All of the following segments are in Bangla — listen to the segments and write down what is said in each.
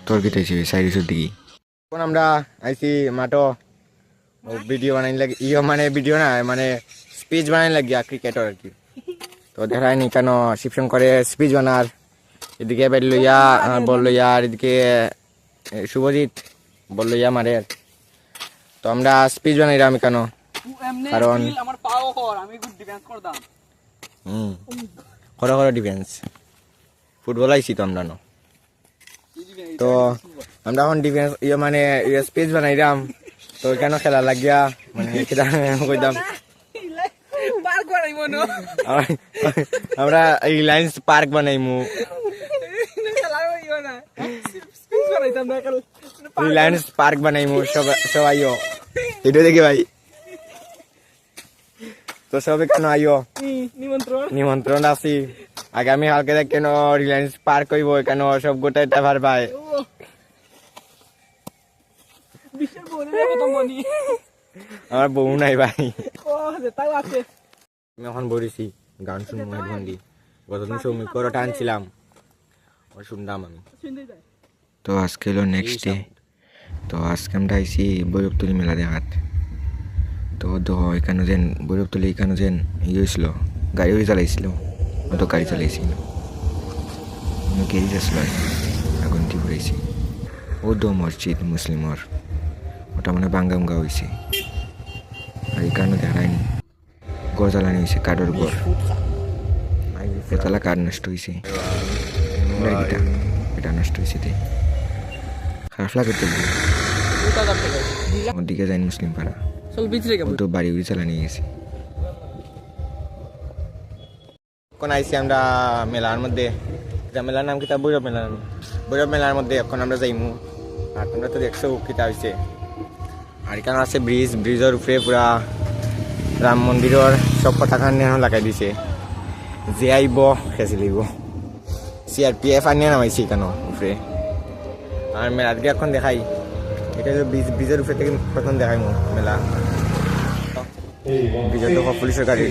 তোর কি তাইছে সাইরিসের দিকে এখন আমরা আইছি মাঠো ভিডিও বানাই লাগি মানে ভিডিও না মানে স্পিচ বানাই লাগি ক্রিকেটর আর কি। তো দেখায়নি কেন শিপশন করে স্পিচ বানার এদিকে বেল লইয়া বল লইয়া আর এদিকে শুভজিৎ বল লইয়া মারে। তো আমরা স্পিচ বানাইলাম কেন কারণ করো ডিফেন্স ফুটবল আইছি তো আমরা তো আমরা এখন ডিফেন্স মানে স্পেস বানাইলাম। তো কেন খেলা লাগিয়া মানে কইতাম আমরা রিলায়েন্স পার্ক বানাইমু রিলায়েন্স পার্ক বানাইমু সবাইও এটা দেখি ভাই। তো সবাই কেন আইও নিমন্ত্রণ আছি আগামী কালকে কেন রিলায়েন্স পার্ক হইব কেন সব গোটাই টাভার ভাই। আমার বউ নাই ভাই আমি এখন বলেছি গান শুনবো হেডফোন দিয়ে গতদিন সৌমিক করে টানছিলাম শুনলাম আমি। তো আজকে হলো নেক্সট ডে। তো আজকে আমরা আইসি বৈরবতলী মেলা দেখাত। তো এখানে যেন বৈরবতলী এখানে যেন ইয়ে হয়েছিল গাড়িও চালাইছিল অত গাড়ি চালাইছিল গেরিজ আসলো আগুন দিয়ে ঘুরাইছি ও মসজিদ মুসলিমর ওটা মানে বাঙ্গামগা হয়েছে। আর এখানে দেখায়নি গড় জ্বালানি হয়েছে কাঠের গড় পেতলা কাঠ নষ্ট হয়েছে এটা নষ্ট হয়েছে খারাপ লাগে তো ওদিকে যাই মুসলিম পাড়া তো বাড়ি উড়ি চালানি গেছে। এখন আইসি আমরা মেলার মধ্যে মেলার নাম কিতা বৈরব মেলার মধ্যে এখন আমরা যাইমু। আর তোমরা তো দেখছো কিতা হয়েছে আর এখানে আছে ব্রিজের উপরে পুরা রাম মন্দিরের সব পতাকা লাগাই দিছে যে আইব খেঁচি লিব CRPF আনিয়ে নামাইছে কেন উপরে। আর মেলা দিকে এখন দেখাই এটা ব্রিজের উপরে থেকে প্রথম দেখাই মেলা ব্রিজের তো পুলিশের গাড়ি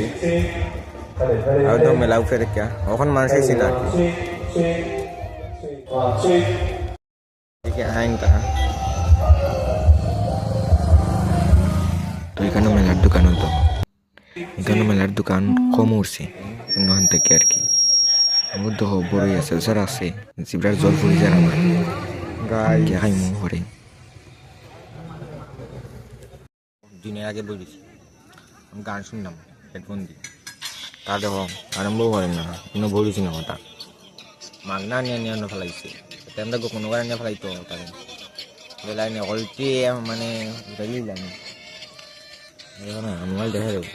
আর তো মেলা উপরে দেখা ওখানে মানুষ ছিল আর কি আইন তাহা। তো এখানে মেলার দোকান হতো এখানে মেলার দোকান কম উঠছে অন্যখান থেকে আর কি মধ্যে বড়ই আছে স্যার আছে জিব্রার জল পড়ে যায় আমার গাই খাইমু ঘরে দিনের আগে বলেছি আমি গান শুনলাম হেডফোন দিয়ে তা দেখো আরম্ভ করেন না কোনো বলেছি না ওটা মাগনা নিয়ে ফেলাইছে আমরা কোনো গান নিয়ে ফেলাইতো তাহলে বেলায় নিয়ে অলটি মানে উঠাইলাম মোবাইল দেখা দেবো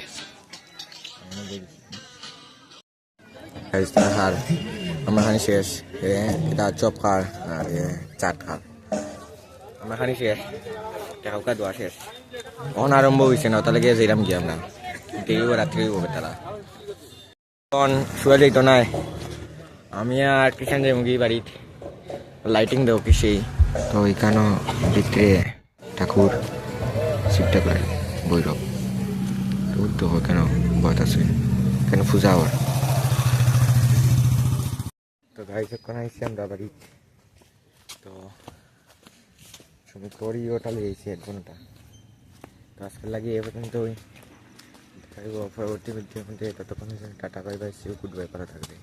খার আমার খানি শেষ এটা চপ খার আর চাট খার আমার খানি শেষ টাকা দোয়া শেষ এখন আরম্ভ হয়েছে না তাহলে গিয়ে যাইলাম গিয়ে আমরা দেরিব রাত্রি হবে তারা তখন শুয়ে যাইতো নাই আমি আর কিষান যাই মুগি বাড়িত লাইটিং দেবো কিসেই। তো এখানেও ভিতরে ঠাকুর শিব ঠাকুর বৈরব তো কেন বত আছে কেন পূজা হওয়ার। তো গাড়ি যখন আইসি আমরা বাড়ি তো শ্রমিক করি ওটা লেগেছি হেডফোনটা তো আজকে লাগিয়ে এ পর্যন্ত ওই পরবর্তী ভিডিও ততক্ষণ tata bye bye see good bye করা থাকবে।